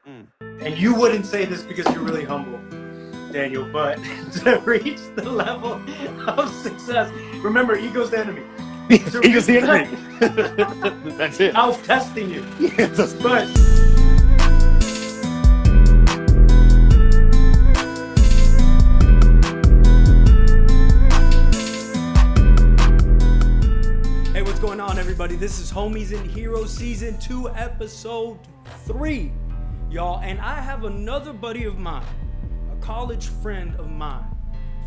Mm. And you wouldn't say this because you're really humble, Daniel, but to reach the level of success, remember, ego's the enemy. Ego's the enemy. That's it. I was testing you. Yeah, that's But hey, what's going on, everybody? This is Homies and Heroes Season 2, Episode 3, y'all. And I have another buddy of mine, a college friend of mine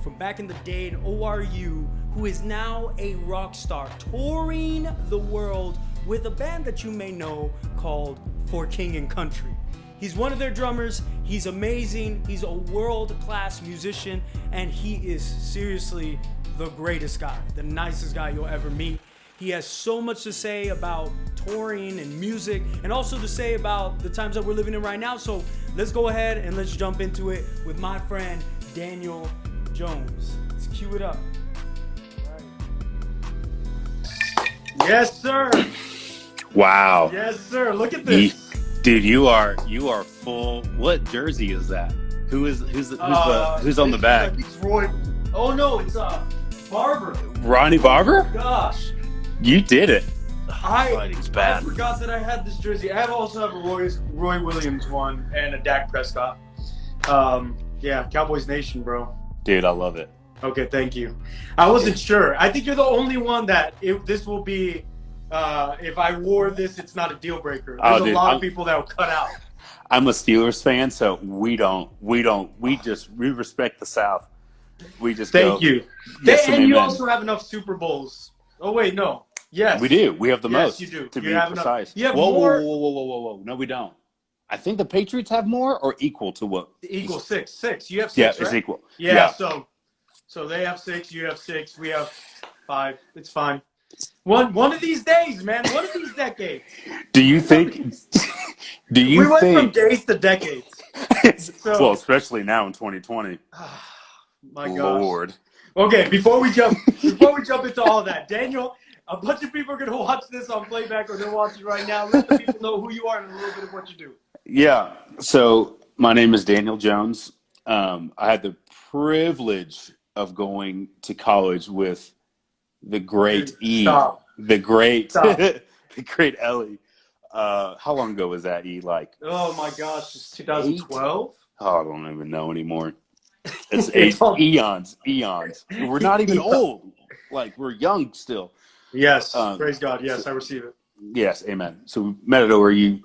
from back in the day in ORU, who is now a rock star, touring the world with a band that you may know called For King and Country. He's one of their drummers. He's amazing. He's a world-class musician, and he is seriously the greatest guy, the nicest guy you'll ever meet. He has so much to say about touring and music, and also to say about the times that we're living in right now. So let's go ahead and let's jump into it with my friend Daniel Jones. Let's cue it up. Yes, sir. wow. Yes, sir. Look at this. Dude, you are full. What jersey is that? Who's on the back? It's Roy. Oh no, it's Barber. Ronnie Barber? Gosh, You did it. I bad. forgot that I had this jersey. I also have a Roy Williams one and a Dak Prescott. Yeah, Cowboys Nation, bro. Dude, I love it. Okay, thank you. I wasn't sure. I think you're the only one that this will be. If I wore this, it's not a deal breaker. There's a lot of people that will cut out. I'm a Steelers fan, so we respect the South. We just Thank you. Yes, And you amen. also have enough Super Bowls. Oh wait, no. Yes. We do. We have the most. Yes, you do. To You be have precise. You have whoa, more. whoa. No, we don't. I think the Patriots have more or equal to what? Equal six. You have 6, Yeah, right? it's equal. Yeah, so they have 6, you have 6, we have 5. It's fine. One of these days, man. One of these decades. Do you think? We went from days to decades. So, well, especially now in 2020. my gosh. Lord. Okay, before we jump into all that, Daniel, a bunch of people are gonna watch this on playback or they're watching right now. Let the people know who you are and a little bit of what you do. Yeah. So my name is Daniel Jones. I had the privilege of going to college with the great E. Stop. The great Stop. the great Ellie. How long ago was that, E? Like, Oh my gosh, it's 2012. I don't even know anymore. It's eons. We're not even old. Like, we're young still. Yes, praise God. Yes, I receive it. Yes, amen. So we met at ORU.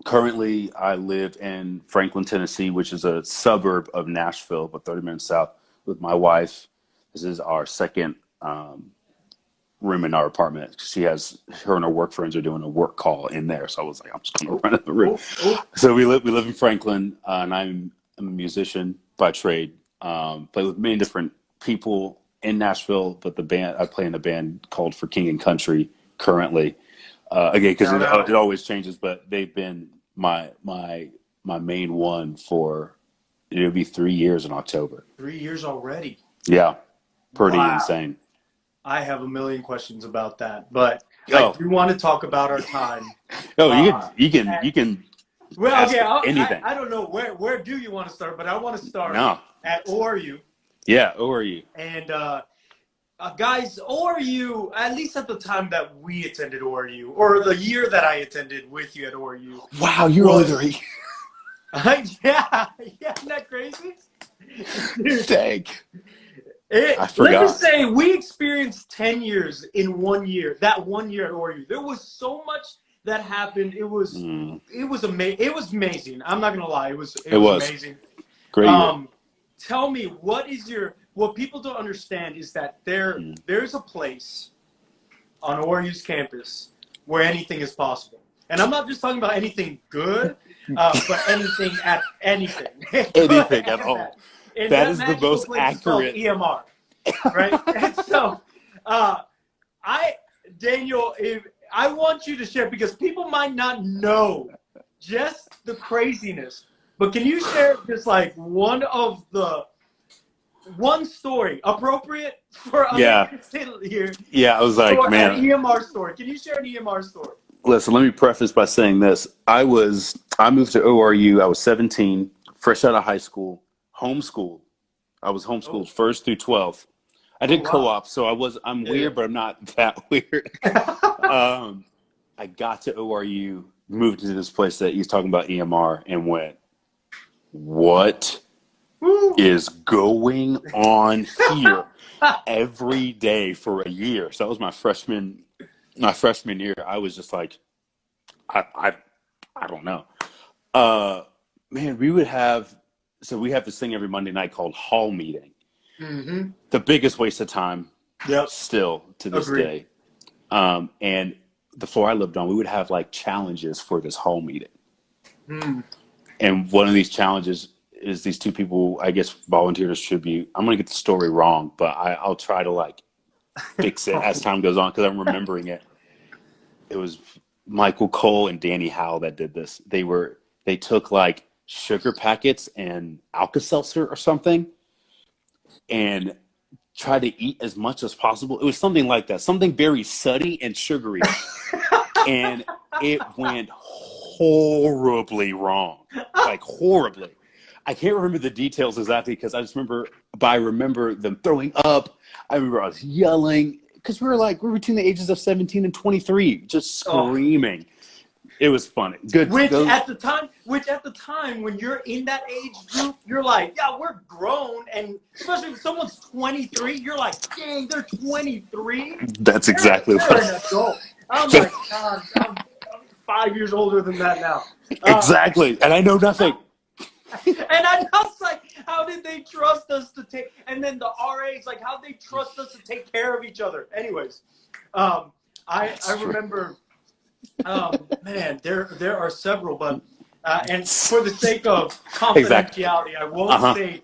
Currently, I live in Franklin, Tennessee, which is a suburb of Nashville, about 30 minutes south, with my wife. This is our second room in our apartment. Her and her work friends are doing a work call in there. So I was like, I'm just going to run in the room. So we live in Franklin, and I'm a musician by trade. Play with many different people in Nashville, but I play in a band called For King and Country currently. Again, because it always changes, but they've been my main one for, it'll be 3 years in October. 3 years already. Yeah, pretty Wow. insane. I have a million questions about that, but I do want to talk about our time. You can. Well, ask okay, anything. I don't know where do you want to start, but I want to start No. at ORU. Yeah, ORU. And guys, ORU, at least at the time that we attended ORU, or the year that I attended with you at ORU. Wow, you're only 3. Yeah, isn't that crazy? Dang. I Let forgot. me say, we experienced 10 years in 1 year. That 1 year at ORU, there was so much that happened. It was amazing. I'm not gonna lie, it was amazing. Great. Tell me, what people don't understand is that there's a place on ORU's campus where anything is possible. And I'm not just talking about anything good, but anything at anything. Anything at all. And That is the magical most place is called accurate. EMR, right? And so, Daniel, I want you to share, because people might not know just the craziness, but can you share just like one story appropriate for us here? Yeah, I was like, Or man. an EMR story. Can you share an EMR story? Listen, let me preface by saying this. I moved to ORU. I was 17, fresh out of high school, homeschooled. I was Oh, homeschooled first through 12th. I oh did wow. co-op, so I'm Yeah. weird, but I'm not that weird. Um, I got to ORU, moved to this place that he's talking about EMR, and went, what Woo. is going on here? Every day for a year. So that was my freshman year. I was just like, I, I, I don't know. Uh, Man, we have this thing every Monday night called hall meeting. Mm-hmm. The biggest waste of time Yep. still to this Agreed. day. And the floor I lived on, we would have like challenges for this hall meeting. Mm. And one of these challenges is these two people, I guess, volunteered as tribute. I'm going to get the story wrong, but I'll try to like fix it as time goes on because I'm remembering it. It was Michael Cole and Danny Howe that did this. They took like sugar packets and Alka-Seltzer or something and tried to eat as much as possible. It was something like that, something very suddy and sugary. And it went horribly wrong, like horribly. I can't remember the details exactly because I remember them throwing up. I remember I was yelling because we were between the ages of 17 and 23, just Oh. screaming. It was funny. Good. Which at the time when you're in that age group, you're like, yeah, we're grown, and especially if someone's 23, you're like, dang, they're 23. That's exactly They're what. an adult. I'm like, God, I'm 5 years older than that now. Exactly, and I know nothing. And I was like, how did they trust us to take? And then the RAs, like, how they trust us to take care of each other. Anyways, I remember. Man, there are several, but and for the sake of confidentiality, I won't say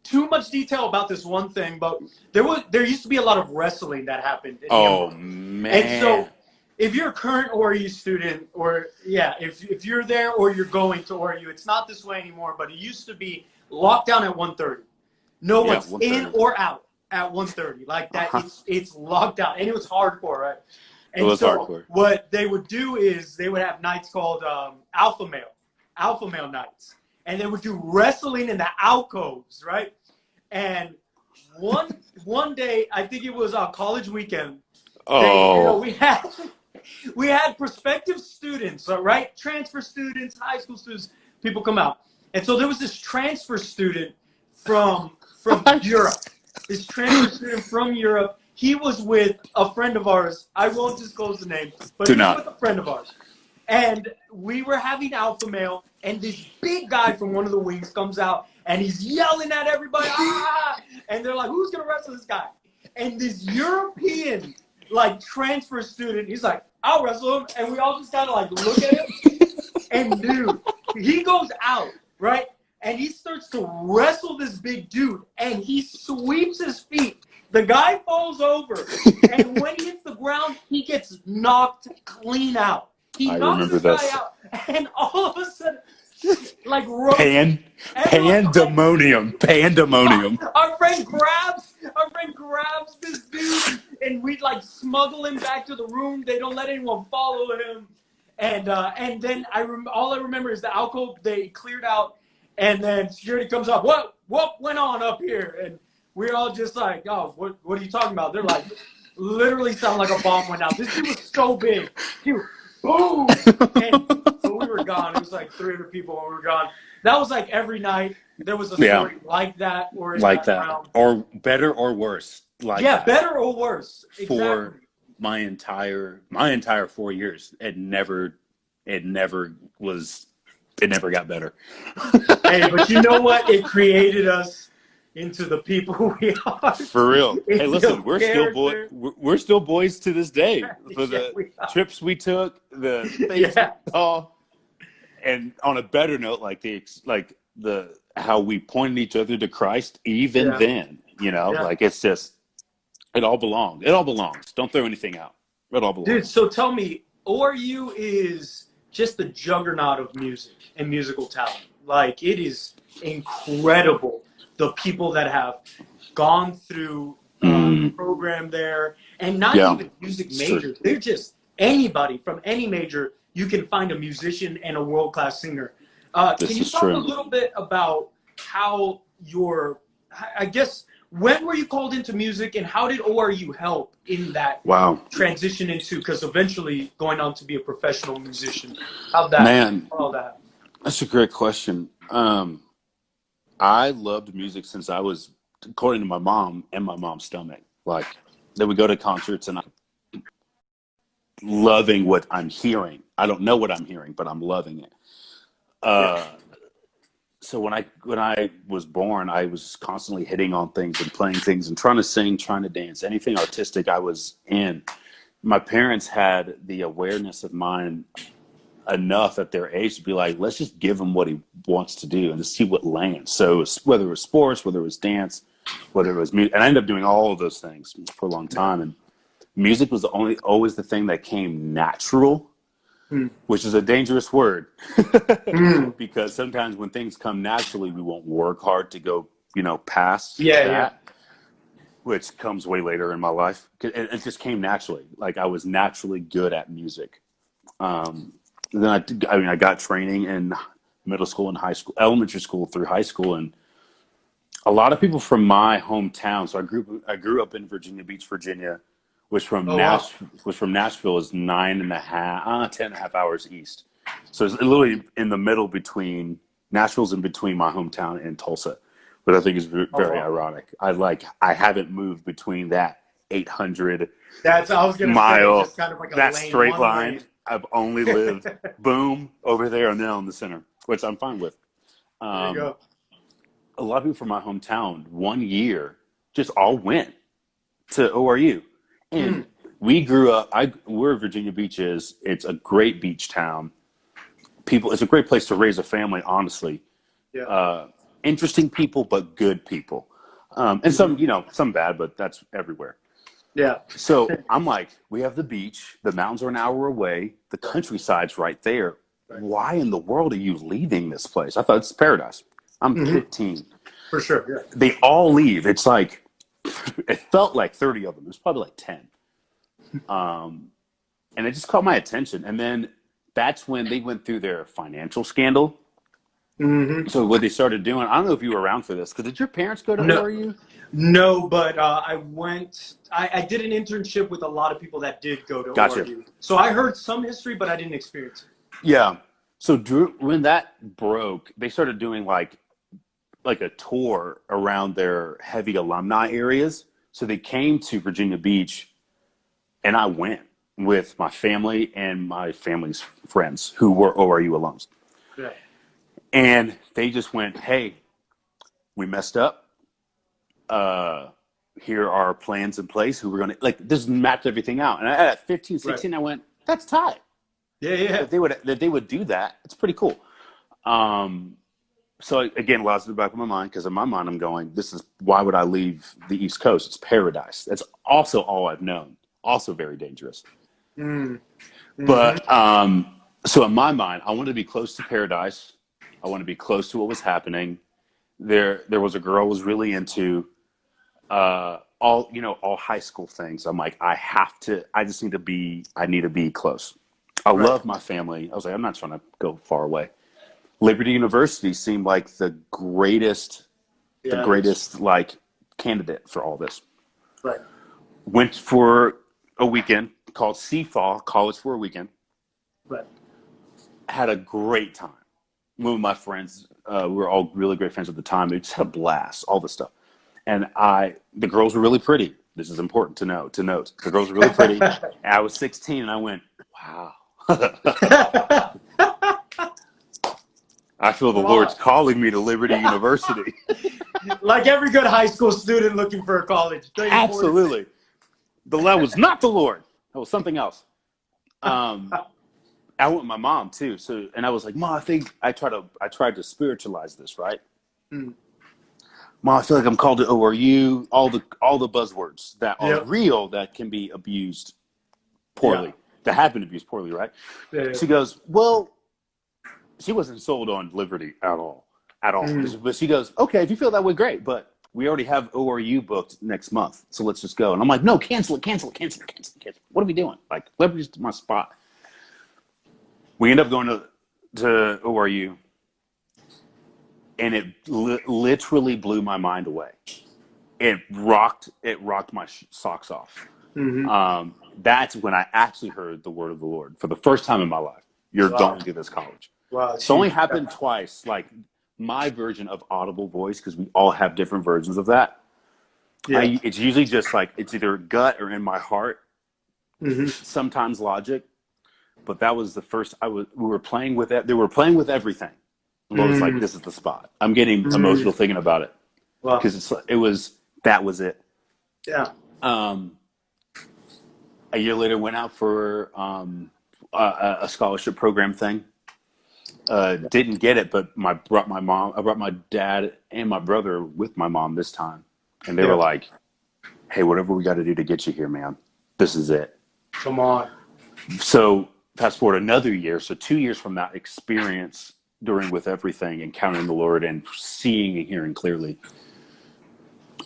too much detail about this one thing. But there used to be a lot of wrestling that happened. In Oh Myanmar. man! And so, if you're a current ORU student, or if you're there or you're going to ORU, it's not this way anymore. But it used to be lockdown at 1:30. No one's 1:30. in or out at 1:30. Like that, it's locked out, and it was hardcore, right? And It was so hardcore. what they would do is they would have nights called alpha male nights, and they would do wrestling in the alcoves, right? And one day, I think it was on college weekend. Oh, We had prospective students, right? Transfer students, high school students, people come out. And so there was this transfer student from Europe. This transfer student from Europe, he was with a friend of ours. I won't disclose the name, but he was with a friend of ours. And we were having alpha male, and this big guy from one of the wings comes out, and he's yelling at everybody, ah! And they're like, who's going to wrestle this guy? And this European, like, transfer student, he's like, I'll wrestle him. And we all just kind of, like, look at him. And, dude, he goes out, right? And he starts to wrestle this big dude, and he sweeps his feet. The guy falls over, and when he hits the ground, he gets knocked clean out. He knocks this guy out, and all of a sudden, like pandemonium. Our friend grabs this dude, and we like smuggle him back to the room. They don't let anyone follow him, and then all I remember is the alcove they cleared out, and then security comes up. What went on up here? And we're all just like, oh, what are you talking about? They're like, literally sound like a bomb went out. This dude was so big. He was, boom! And so we were gone. It was like 300 people when we were gone. That was like every night. There was a story like that. Or like that. Round. Or better or worse. Better or worse. Exactly. For my entire 4 years, it never got better. Hey, but you know what? It created us into the people we are. For real. Hey, listen, we're still boys to this day. For the trips we took, the things we saw, and on a better note, how we pointed each other to Christ, even then, like it's just it all belongs. It all belongs. Don't throw anything out. It all belongs. Dude, so tell me, ORU is just the juggernaut of music and musical talent. Like, it is incredible. The people that have gone through the program there, and not even music majors. anybody from any major, you can find a musician and a world-class singer. Can you talk a little bit about how I guess, when were you called into music, and how did ORU help in that transition into, because eventually going on to be a professional musician? How'd that, all that? That's a great question. I loved music since I was, according to my mom, in my mom's stomach. Like, they would go to concerts and I'm loving what I'm hearing. I don't know what I'm hearing, but I'm loving it. So when I was born, I was constantly hitting on things and playing things and trying to sing, trying to dance, anything artistic I was in. My parents had the awareness of mine enough at their age to be like, let's just give him what he wants to do and just see what lands. So whether it was sports, whether it was dance, whether it was music, and I ended up doing all of those things for a long time. And music was always the thing that came natural, which is a dangerous word because sometimes when things come naturally, we won't work hard to go, past that, which comes way later in my life. It just came naturally. Like, I was naturally good at music. Then I got training in middle school and high school, elementary school through high school, and a lot of people from my hometown. So I grew up in Virginia Beach, Virginia, which from Nashville is 10.5 hours east. So it's literally in the middle between Nashville's in between my hometown and Tulsa, but I think it's very ironic. I haven't moved between that 800 mile, just kind of like that straight line. I've only lived boom over there and then on the center, which I'm fine with. There you go. A lot of people from my hometown 1 year just all went to ORU. And we grew up, where Virginia Beach is, it's a great beach town. It's a great place to raise a family, honestly. Yeah. Interesting people, but good people. And some bad, but that's everywhere. Yeah. So I'm like, we have the beach, the mountains are an hour away, the countryside's right there. Right. Why in the world are you leaving this place? I thought it's paradise. I'm 15. For sure, yeah. They all leave. It's like, it felt like 30 of them. It was probably like 10. And it just caught my attention. And then that's when they went through their financial scandal. So what they started doing, I don't know if you were around for this, because did your parents go to ORU? No, but I did an internship with a lot of people that did go to ORU. So I heard some history, but I didn't experience it. Yeah. So when that broke, they started doing like a tour around their heavy alumni areas. So they came to Virginia Beach, and I went with my family and my family's friends who were ORU alums. Yeah. And they just went, hey, we messed up. Here are our plans in place. Who we're going to, this mapped everything out. And at 15, 16, I went, that's tight. Yeah. That they would do that. It's pretty cool. So again, lots in the back of my mind, because in my mind I'm going, why would I leave the East Coast? It's paradise. That's also all I've known. Also very dangerous. But so in my mind, I wanted to be close to paradise. I want to be close to what was happening. There was a girl I was really into, all high school things. I'm like, I need to be close. I love my family. I was like, I'm not trying to go far away. Liberty University seemed like the greatest candidate for all this. Right. Went for a weekend called CFAW, College for a Weekend. Right. Had a great time. With my friends, we were all really great friends at the time. We just had a blast, all this stuff. And the girls were really pretty. This is important to note. The girls were really pretty. And I was 16 and I went, wow. I feel the Lord's calling me to Liberty University. Like every good high school student looking for a college. Absolutely. That was not the Lord. That was something else. I went with my mom too. So, and I was like, Mom, I think I tried to spiritualize this, right? Mom, I feel like I'm called to ORU. All the buzzwords that are real that can be abused poorly. That have been abused poorly, right? Yeah. She goes, well, she wasn't sold on Liberty at all. But she goes, okay, if you feel that way, great. But we already have ORU booked next month, so let's just go. And I'm like, no, cancel it. What are we doing? Like, let me just my spot. We end up going to ORU, and it literally blew my mind away. It rocked my socks off. That's when I actually heard the word of the Lord for the first time in my life. You're going to this college. Wow, it's only happened twice. Like my version of audible voice, because we all have different versions of that. Yeah. It's usually just like it's either gut or in my heart. Sometimes logic, but that was the first. We were playing with it. They were playing with everything. The Lord was like, "This is the spot." I'm getting emotional thinking about it because that was it. Yeah. A year later, went out for a scholarship program thing. Didn't get it, but I brought my dad and my brother with my mom this time, and they were like, "Hey, whatever we got to do to get you here, man, this is it." Come on. So fast forward another year, so 2 years from that experience during With Everything, encountering the Lord and seeing and hearing clearly,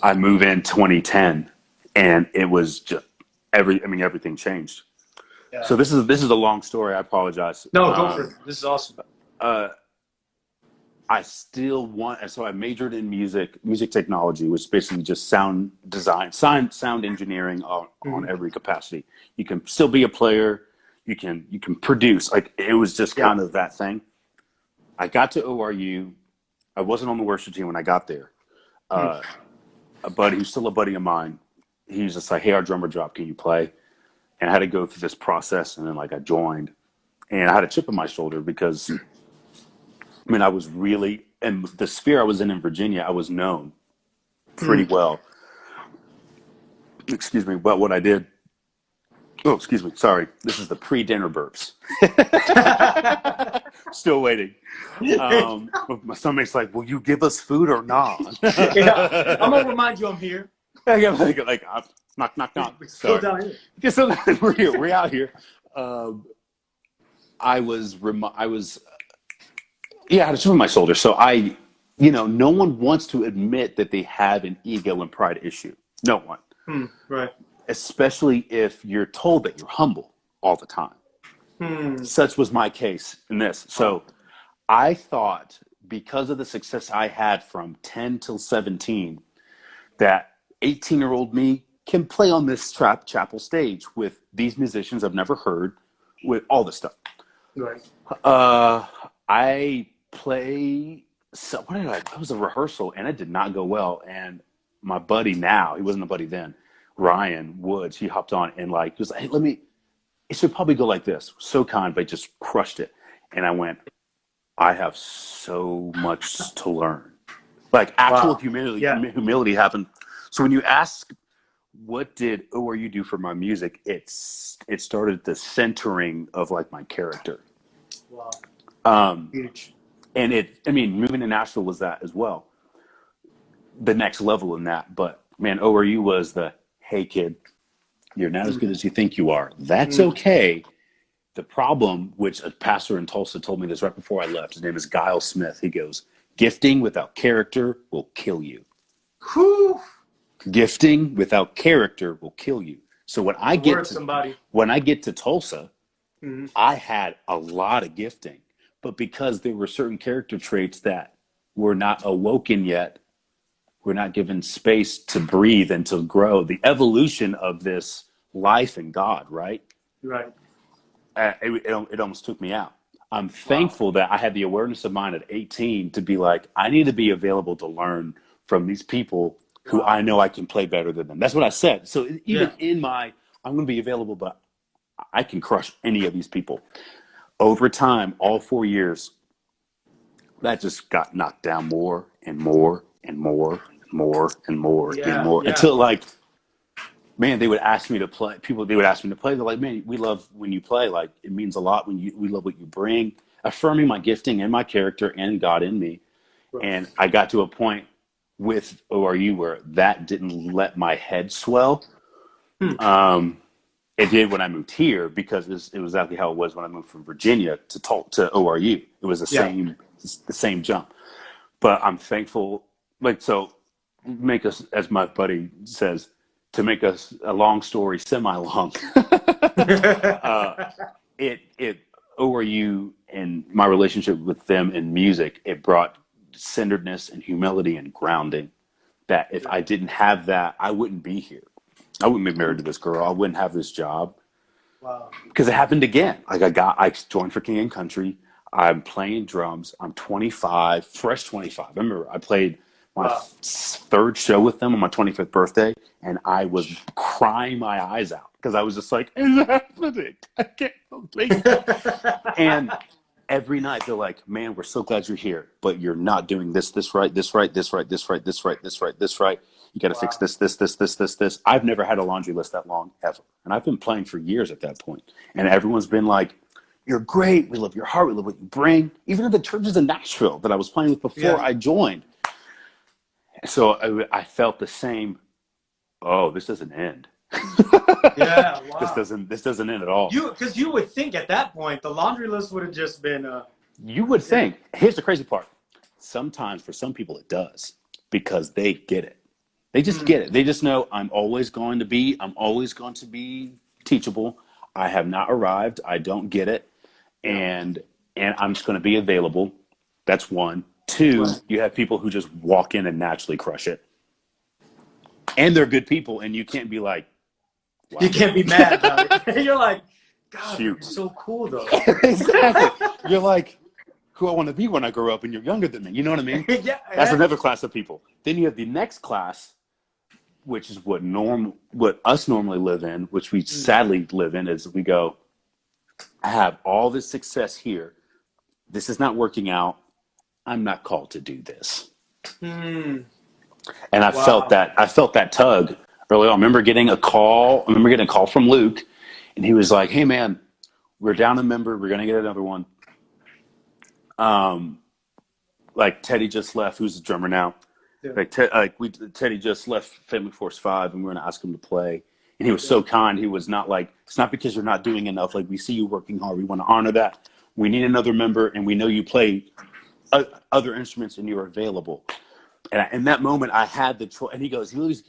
I move in 2010, and it was just everything changed. Yeah. So this is a long story. I apologize. No, go for it. This is awesome. I still so I majored in music technology, which is basically just sound design, sound engineering on every capacity. You can still be a player. You can produce. Like it was just kind of that thing. I got to ORU. I wasn't on the worship team when I got there. A buddy who's still a buddy of mine, he was just like, "Hey, our drummer dropped. Can you play?" And I had to go through this process, and then like I joined, and I had a chip on my shoulder because, I was really, and the sphere I was in Virginia, I was known pretty well. Excuse me, but what I did. Oh, excuse me. Sorry. This is the pre-dinner burps. Still waiting. My stomach's like, will you give us food or not? I'm going to remind you I'm here. like knock. Still down here. Yeah, so we're here. We're out here. I had a chip on my shoulder. So no one wants to admit that they have an ego and pride issue. No one. Right. Especially if you're told that you're humble all the time. Such was my case in this. So I thought because of the success I had from 10 till 17, that 18-year-old me can play on this chapel stage with these musicians I've never heard, with all this stuff. Right. I play. So what did I? It was a rehearsal, and it did not go well. And my buddy now, he wasn't a buddy then, Ryan Woods, he hopped on and he was like, "Hey, it should probably go like this." So kind, but just crushed it. And I went, I have so much to learn. Like actual humility happened. So when you ask, what did ORU do for my music? It started the centering of like my character. Wow. Huge. And moving to Nashville was that as well. The next level in that. But man, ORU was hey kid, you're not as good as you think you are. That's okay. The problem, which a pastor in Tulsa told me this right before I left, his name is Guile Smith. He goes, "Gifting without character will kill you." Whew. Gifting without character will kill you. So when I get to Tulsa, I had a lot of gifting, but because there were certain character traits that were not awoken yet, we're not given space to breathe and to grow. The evolution of this life in God, right? Right. It almost took me out. I'm thankful that I had the awareness of mind at 18 to be like, I need to be available to learn from these people who I know I can play better than them. That's what I said. So even I'm going to be available, but I can crush any of these people. Over time, all 4 years, that just got knocked down more and more and more and more and more and more until man, they would ask me to play. They would ask me to play. They're like, "Man, we love when you play. Like, it means a lot we love what you bring," affirming my gifting and my character and God in me. Right. And I got to a point with ORU where that didn't let my head swell. It did when I moved here because it was exactly how it was when I moved from Virginia to ORU. It was the same jump. But I'm thankful. So make us, as my buddy says, to make us a long story semi-long. It ORU and my relationship with them in music, it brought centeredness and humility and grounding. That if I didn't have that, I wouldn't be here. I wouldn't be married to this girl. I wouldn't have this job. Wow. Because it happened again. Like I joined for King and Country. I'm playing drums. I'm 25, fresh 25. I remember I played my third show with them on my 25th birthday, and I was crying my eyes out because I was just like, "It's happening! I can't believe it." And every night they're like, "Man, we're so glad you're here, but you're not doing this right, this right, this right, this right, this right, this right, this right. You got to fix this. I've never had a laundry list that long ever. And I've been playing for years at that point. And everyone's been like, "You're great. We love your heart. We love what you bring." Even at the churches in Nashville that I was playing with before I joined. So I felt the same. Oh, this doesn't end. Yeah, wow. This doesn't end at all. Because you would think at that point the laundry list would have just been. You would think. Here's the crazy part. Sometimes for some people it does because they get it. They just get it. They just know I'm always going to be teachable. I have not arrived. I don't get it. And I'm just going to be available. That's one. Two, you have people who just walk in and naturally crush it. And they're good people, and you can't be like, wow. You can't be mad about it. You're like, God, Shoot. you're so cool though. Exactly. You're like, who I want to be when I grow up, and you're younger than me. You know what I mean? That's another class of people. Then you have the next class, which is what us normally live in, which we sadly live in, is we go, I have all this success here. This is not working out. I'm not called to do this. And I felt that tug early on. I remember getting a call from Luke, and he was like, "Hey man, we're down a member. We're going to get another one. Like Teddy just left, who's the drummer now. Yeah. Teddy just left Family Force 5, and we're going to ask him to play." And he was so kind. He was not like, "It's not because you're not doing enough. Like, we see you working hard. We want to honor that. We need another member, and we know you play other instruments, and you're available." And in that moment, I had the choice. And he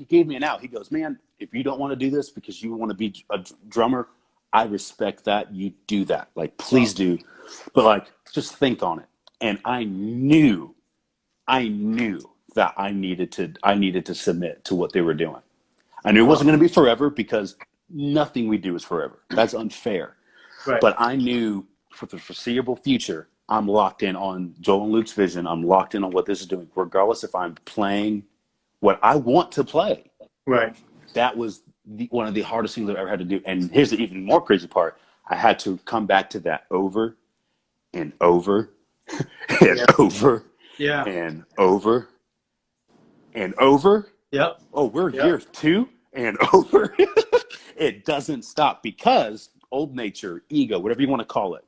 gave me an out. He goes, "Man, if you don't want to do this because you want to be a drummer, I respect that. You do that. Like, please do. But like, just think on it." And I knew that I needed to submit to what they were doing. I knew it wasn't going to be forever because nothing we do is forever. That's unfair. Right. But I knew for the foreseeable future, I'm locked in on Joel and Luke's vision. I'm locked in on what this is doing, regardless if I'm playing what I want to play. Right. That was one of the hardest things I've ever had to do. And here's the even more crazy part. I had to come back to that over and over and over and over and over. Yep. Oh, we're here too and over. It doesn't stop because old nature, ego, whatever you want to call it.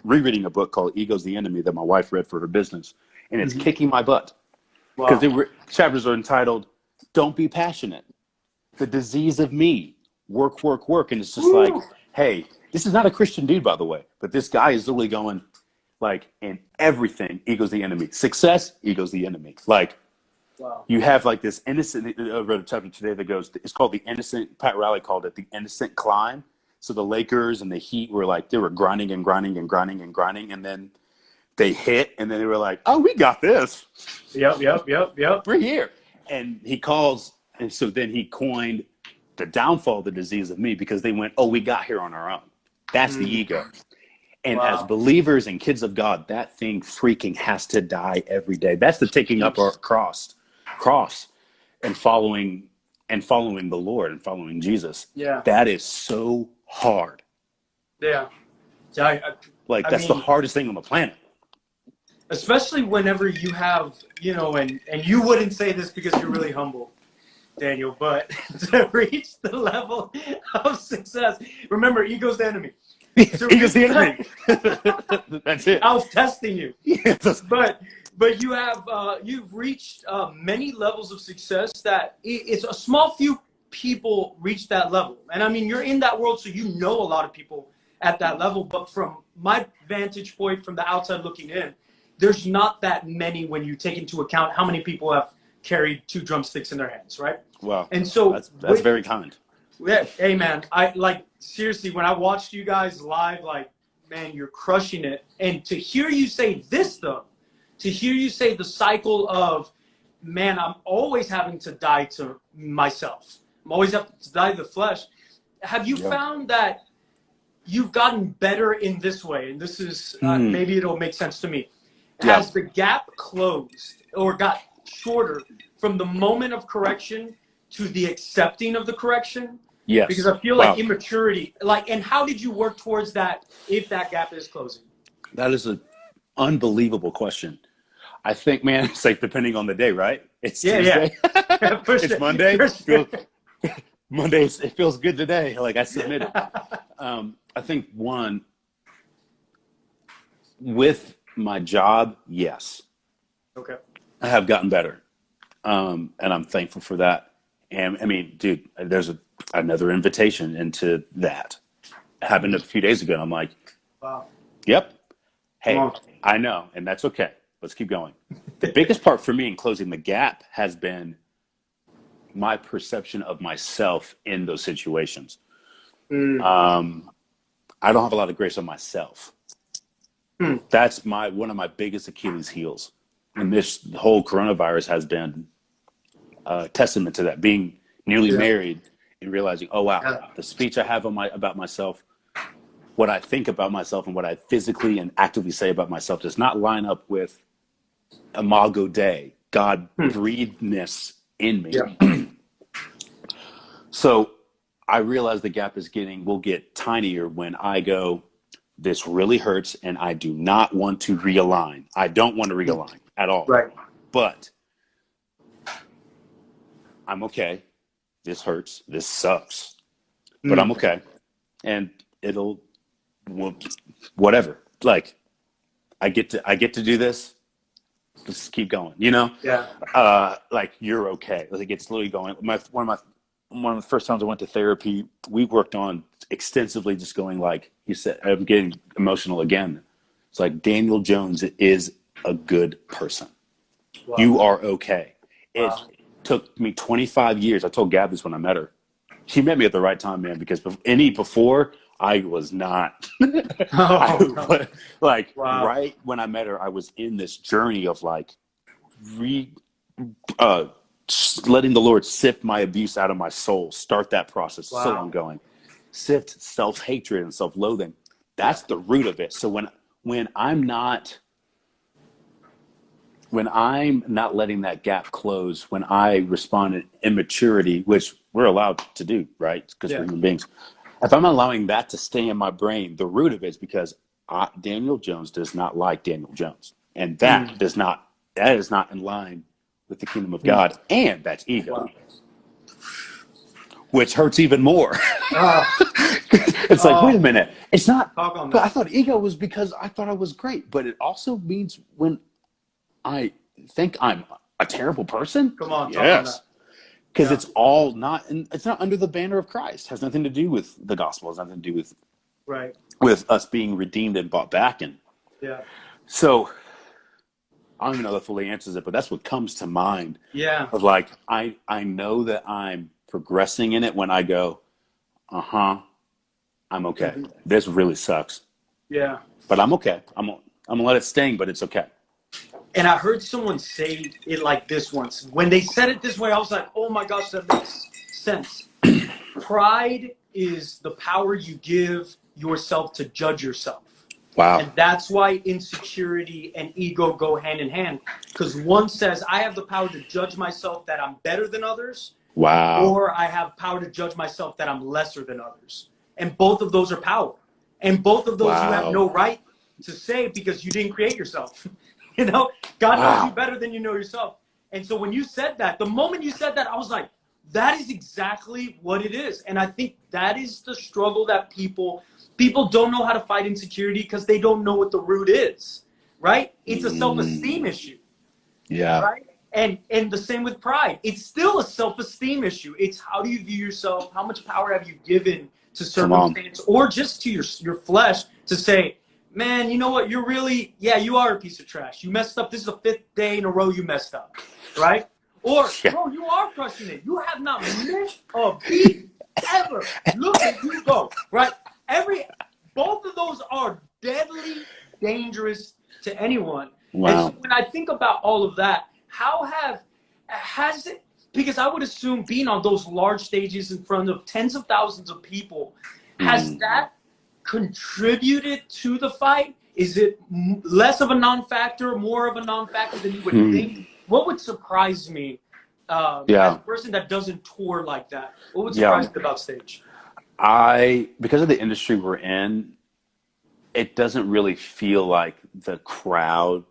Rereading a book called Ego's the Enemy that my wife read for her business, and it's kicking my butt because chapters are entitled "Don't Be Passionate," "The Disease of Me," "Work, Work, Work," and it's just like, hey, this is not a Christian dude, by the way, but this guy is literally going like, in everything, ego's the enemy. Success, ego's the enemy. Like, you have like this innocent. I read a chapter today that goes, it's called the innocent. Pat Riley called it the innocent climb. So the Lakers and the Heat were like, they were grinding and grinding and grinding and grinding. And then they hit and then they were like, "Oh, we got this. Yep. We're here." And he calls. And so then he coined the downfall of the disease of me because they went, "Oh, we got here on our own." That's the ego. And as believers and kids of God, that thing freaking has to die every day. That's the taking up our cross and following the Lord and following Jesus. Yeah. That is so hard. Yeah. That's the hardest thing on the planet. Especially whenever you have, and you wouldn't say this because you're really humble, Daniel, but to reach the level of success, remember, ego's the enemy. Ego's the enemy. That's it. I was testing you. Yes. But you've reached many levels of success that it's a small few people reach that level. And I mean, you're in that world, so you know a lot of people at that level. But from my vantage point, from the outside looking in, there's not that many when you take into account how many people have carried 2 drumsticks in their hands, right? Wow. And so that's very kind. Yeah, hey man, I like seriously when I watched you guys live, like man, you're crushing it. And to hear you say this though, to hear you say the cycle of, man, I'm always having to die to myself. I'm always having to die to the flesh. Have you found that you've gotten better in this way? And this is maybe it'll make sense to me. Has the gap closed or got shorter from the moment of correction to the accepting of the correction? Yes. Because I feel like immaturity, like, and how did you work towards that if that gap is closing? That is an unbelievable question. I think, man, it's like depending on the day, right? It's Tuesday. Yeah. It's Monday. Mondays, it feels good today. Like I submitted. I think one, with my job, yes. Okay. I have gotten better. And I'm thankful for that. And I mean, dude, there's another invitation into that. Happened a few days ago. And I'm like, wow. Yep. Hey, I know. And that's okay. Let's keep going. The biggest part for me in closing the gap has been my perception of myself in those situations. I don't have a lot of grace on myself. That's one of my biggest Achilles heels. And this whole coronavirus has been a testament to that. Being newly married and realizing, oh wow, the speech I have about myself, what I think about myself and what I physically and actively say about myself does not line up with imago Dei, God breathed-ness in me. Yeah. So I realize the gap will get tinier when I go, this really hurts and I do not want to realign. I don't want to realign at all. Right. But I'm okay. This hurts. This sucks. But I'm okay. And whatever. Like I get to do this. Let's keep going, you know? Yeah. Like you're okay. Like it's literally going. One of the first times I went to therapy, we worked on extensively just going like you said, I'm getting emotional again. It's like Daniel Jones is a good person. Wow. You are okay. It took me 25 years. I told Gab this when I met her. She met me at the right time, man, because before I was not. Right when I met her, I was in this journey of like letting the Lord sift my abuse out of my soul, start that process. Wow. Still ongoing. Sift self-hatred and self-loathing. That's the root of it. So when I'm not letting that gap close, when I respond in immaturity, which we're allowed to do, right? Because we're human beings. If I'm allowing that to stay in my brain, the root of it is because Daniel Jones does not like Daniel Jones. And that is not in line with the kingdom of God. And that's ego. Which hurts even more. It's like, wait a minute. It's not, but I thought ego was because I thought I was great. But it also means when I think I'm a terrible person. Come on, yes. Because it's not under the banner of Christ. It has nothing to do with the gospel. It has nothing to do with us being redeemed and bought back. And so I don't even know that fully answers it, but that's what comes to mind. Yeah. Of like, I know that I'm progressing in it when I go, I'm okay. This really sucks. Yeah. But I'm okay. I'm gonna let it sting, but it's okay. And I heard someone say it like this once. When they said it this way, I was like, oh my gosh, that makes sense. Pride is the power you give yourself to judge yourself. Wow. And that's why insecurity and ego go hand in hand. Because one says, I have the power to judge myself that I'm better than others. Wow. Or I have power to judge myself that I'm lesser than others. And both of those are power. And both of those you have no right to say because you didn't create yourself. You know, God knows you better than you know yourself. And so when you said that, the moment you said that, I was like, that is exactly what it is. And I think that is the struggle that people don't know how to fight insecurity because they don't know what the root is, right? It's a self-esteem issue. Yeah. Right? And the same with pride. It's still a self-esteem issue. It's how do you view yourself? How much power have you given to circumstance or just to your flesh to say, man, you know what? You are a piece of trash. You messed up. This is the 5th day in a row you messed up, right? Or, Yeah. bro, you are crushing it. You have not missed a beat ever. Look at you go, right? Both of those are deadly dangerous to anyone. Wow. And so when I think about all of that, has it, because I would assume being on those large stages in front of tens of thousands of people, has that contributed to the fight? Is it less of a non-factor, more of a non-factor than you would think? What would surprise me as a person that doesn't tour like that? What would surprise you about stage? Because of the industry we're in, it doesn't really feel like the crowd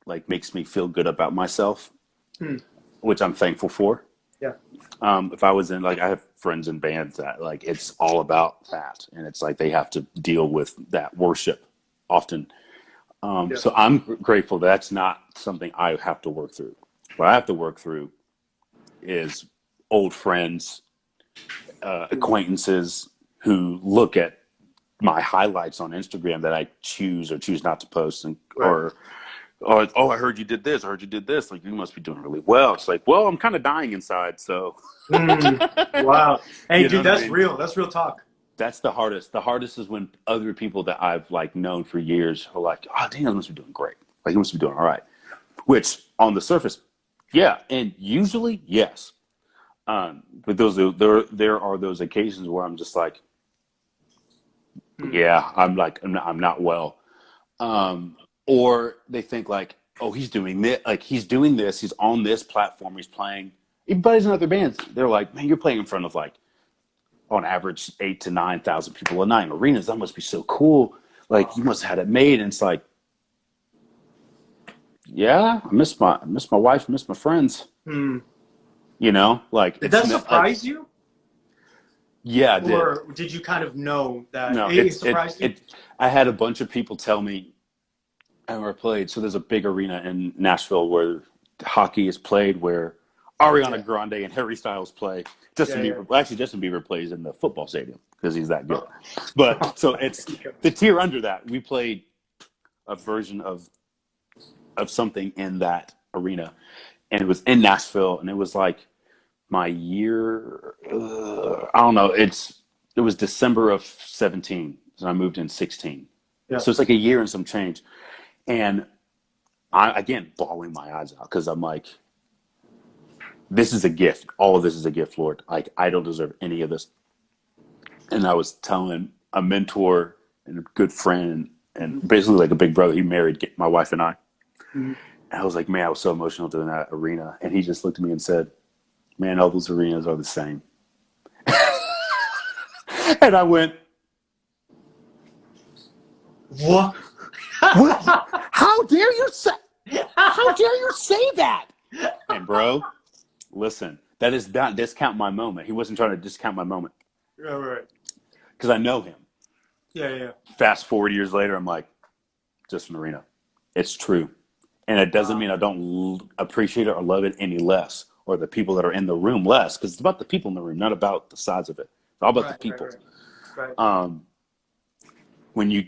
like makes me feel good about myself, which I'm thankful for. Yeah. If I was in, like, I have friends in bands that like it's all about that, and it's like they have to deal with that worship often. So I'm grateful that's not something I have to work through. What I have to work through is old friends, acquaintances who look at my highlights on Instagram that I choose or choose not to post, and or oh, I heard you did this. I heard you did this. Like, you must be doing really well. It's like, well, I'm kind of dying inside. So, wow. Hey, You know dude, what that's I mean? real. That's real talk. That's the hardest. The hardest is when other people that I've like known for years are like, oh, damn, he must be doing great. Like, he must be doing all right. Which on the surface, yeah, and usually yes. But there are those occasions where I'm just like, yeah, I'm not well. Or they think like, oh, he's doing this, he's on this platform, he's playing. Even buddies in other bands, they're like, man, you're playing in front of like, on average, 8,000 to 9,000 people a night in arenas. That must be so cool. Like, you must have had it made. And it's like, yeah, I miss my wife, miss my friends. You know, like, Did that surprise you? Yeah, it did. Or did you kind of know that No, it surprised you? I had a bunch of people tell me, I never played. So there's a big arena in Nashville where hockey is played, where Ariana Grande and Harry Styles play. Justin Bieber plays in the football stadium because he's that good. But so it's the tier under that. We played a version of something in that arena, and it was in Nashville, and it was like my year. I don't know. It was December of 17, and I moved in 16. Yeah. So it's like a year and some change, and I again bawling my eyes out because I'm like, this is a gift. All of this is a gift, Lord. Like, I don't deserve any of this. And I was telling a mentor and a good friend and basically like a big brother, he married my wife and I. And I was like, man, I was so emotional doing that arena. And he just looked at me and said, man, all those arenas are the same. And I went, What? How dare you say that? And bro, listen, that is not discount my moment. He wasn't trying to discount my moment. Right. Because I know him. Yeah. Fast forward years later, I'm like, just an arena. It's true. And it doesn't mean I don't appreciate it or love it any less, or the people that are in the room less, because it's about the people in the room, not about the size of it. It's all about the people. Right. When you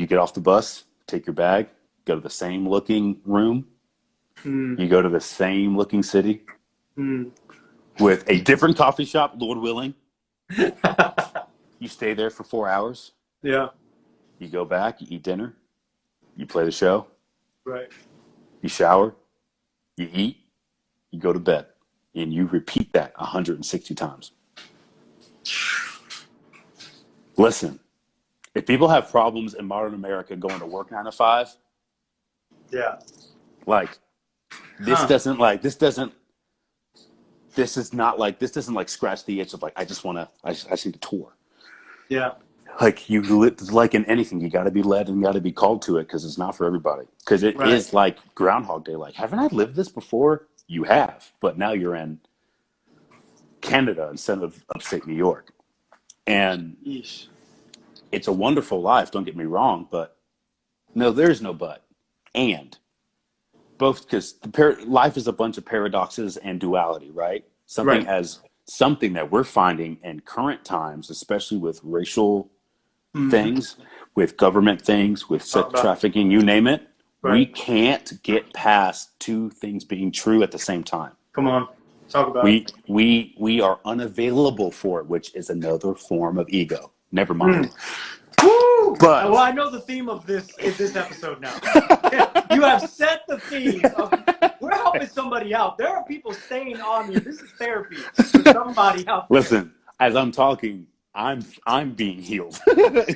get off the bus, take your bag, go to the same looking room, you go to the same looking city with a different coffee shop, Lord willing. You stay there for 4 hours. Yeah. You go back, you eat dinner, you play the show, Right. you shower, you eat, you go to bed, and you repeat that 160 times. Listen, if people have problems in modern America going to work 9 to 5, Yeah. like, this doesn't scratch the itch of like, I just need to tour. Yeah. Like, like in anything, you got to be led and got to be called to it, because it's not for everybody. Because it is like Groundhog Day. Like, haven't I lived this before? You have, but now you're in Canada instead of upstate New York, and it's a wonderful life. Don't get me wrong, but no, there's no but. And both, because life is a bunch of paradoxes and duality, right? Something that we're finding in current times, especially with racial things, with government things, with sex trafficking, you name it. We can't get past two things being true at the same time. Come on. Talk about it. We are unavailable for it, which is another form of ego. Never mind. Woo! But Well, I know the theme of this episode now. You have set the theme. We're helping somebody out. There are people staying on here. This is therapy for somebody out there. listen, as I'm talking, I'm being healed because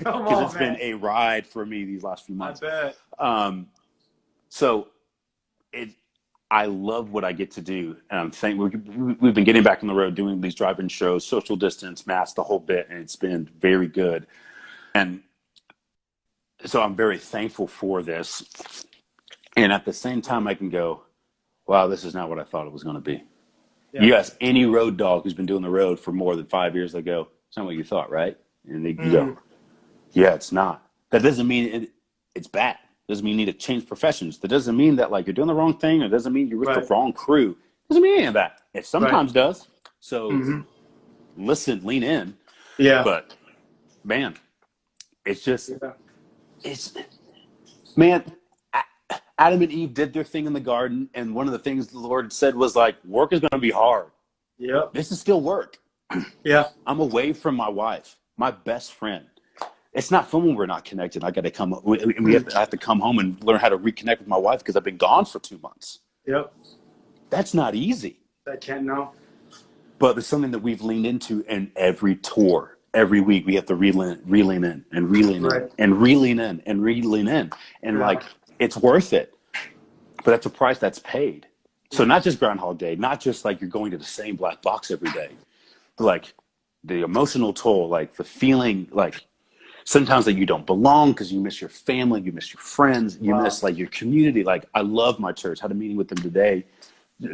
it's been a ride for me these last few months. I bet. So I love what I get to do, and I'm thankful. We've been getting back on the road, doing these drive-in shows, social distance, masks, the whole bit, and it's been very good. And so I'm very thankful for this. And at the same time, I can go, wow, this is not what I thought it was going to be. Yeah. You ask any road dog who's been doing the road for more than 5 years, they go, it's not what you thought, right? And they go, yeah, it's not. That doesn't mean it's bad. Doesn't mean you need to change professions. That doesn't mean that like you're doing the wrong thing, or doesn't mean you're with the wrong crew. Doesn't mean any of that. It sometimes does. So listen, lean in. Yeah. But man, it's just man, Adam and Eve did their thing in the garden, and one of the things the Lord said was like, work is going to be hard. Yeah. This is still work. Yeah. I'm away from my wife, my best friend. It's not fun when we're not connected. I got to come. I have to come home and learn how to reconnect with my wife because I've been gone for 2 months. Yep. That's not easy. I can't know. But it's something that we've leaned into in every tour. Every week we have to relean in and relean in and relean in and relean in. And like, it's worth it. But that's a price that's paid. So not just Groundhog Day, not just like you're going to the same black box every day, but like the emotional toll, like the feeling like, sometimes that you don't belong because you miss your family, you miss your friends, you miss like your community. Like I love my church. Had a meeting with them today,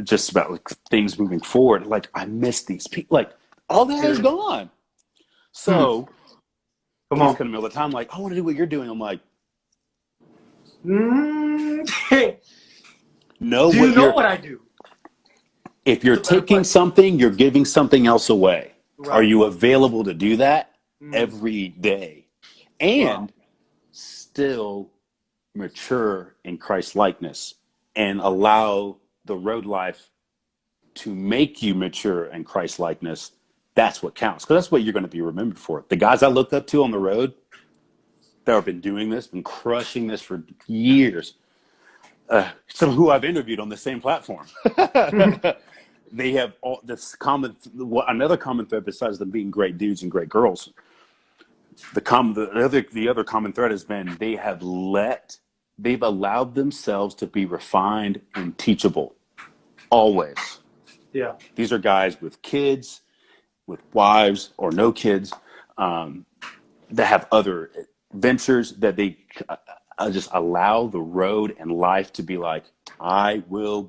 just about like things moving forward. Like I miss these people. Like all that is gone. So come on, come all the time. Like I want to do what you're doing. I'm like, do you know what I do? If you're taking something, you're giving something else away. Right. Are you available to do that every day? And still mature in Christ's likeness and allow the road life to make you mature in Christ's likeness. That's what counts, because that's what you're going to be remembered for. The guys I looked up to on the road that have been doing this, been crushing this for years, some who I've interviewed on the same platform. They have all this another common thread besides them being great dudes and great girls. The other common thread has been they've allowed themselves to be refined and teachable. Always. Yeah. These are guys with kids, with wives or no kids, that have other ventures that they just allow the road and life to be like, I will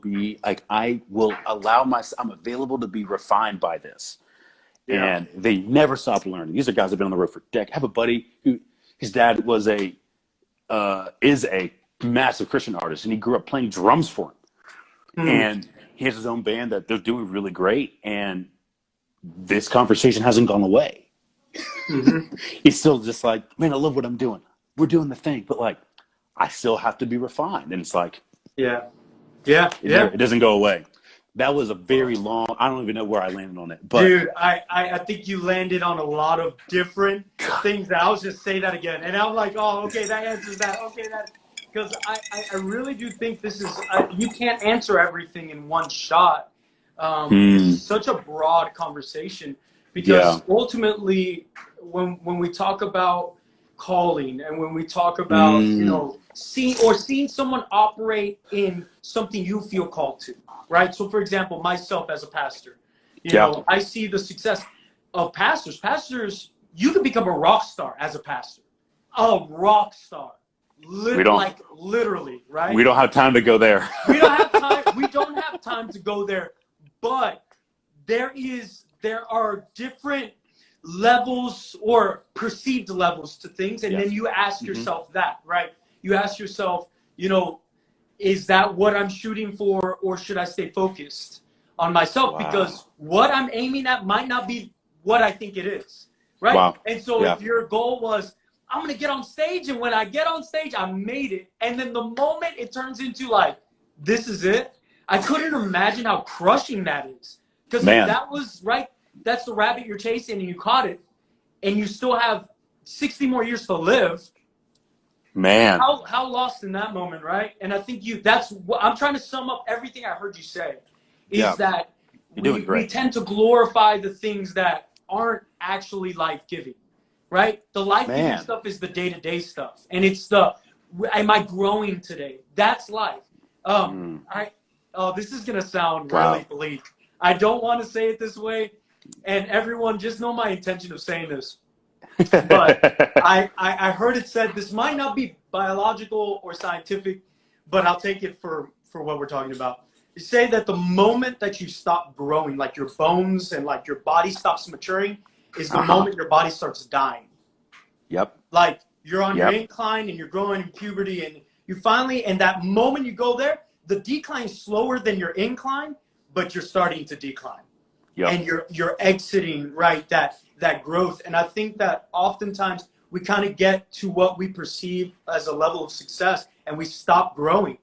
allow myself, I'm available to be refined by this. Yeah. And they never stop learning. These are guys that have been on the road for decades. I have a buddy who, his dad is a massive Christian artist, and he grew up playing drums for him. And he has his own band that they're doing really great. And this conversation hasn't gone away. He's still just like, man, I love what I'm doing. We're doing the thing, but like, I still have to be refined. And it's like, it doesn't go away. That was a very long, I don't even know where I landed on it. But dude, I think you landed on a lot of different things. I'll just say that again. And I'm like, oh, okay, that answers that. Okay, that, because I really do think this is, you can't answer everything in one shot. This is such a broad conversation because ultimately when we talk about calling and when we talk about, seeing someone operate in something you feel called to. Right. So, for example, myself as a pastor, you know, I see the success of pastors. Pastors, you can become a rock star as a pastor. A rock star. Literally, right? We don't have time to go there. We don't have time. We don't have time to go there. But there are different levels or perceived levels to things. And then you ask yourself that, right? You ask yourself, is that what I'm shooting for, or should I stay focused on myself? Because what I'm aiming at might not be what I think it is, right? And so if your goal was, I'm going to get on stage, and when I get on stage, I made it. And then the moment it turns into like, this is it, I couldn't imagine how crushing that is. Because if that was right, that's the rabbit you're chasing and you caught it, and you still have 60 more years to live. Man. How lost in that moment, right? And I think that's what I'm trying to sum up everything I heard you say, is that we tend to glorify the things that aren't actually life-giving, right? The life-giving stuff is the day-to-day stuff. And it's am I growing today? That's life. This is going to sound really bleak. I don't want to say it this way. And everyone, just know my intention of saying this. But I heard it said, this might not be biological or scientific, but I'll take it for what we're talking about. You say that the moment that you stop growing, like your bones and like your body stops maturing, is the moment your body starts dying. Yep. Like you're on your incline and you're growing in puberty, and you finally, and that moment you go there, the decline is slower than your incline, but you're starting to decline. Yep. And you're exiting, right, that growth. And I think that oftentimes we kind of get to what we perceive as a level of success and we stop growing.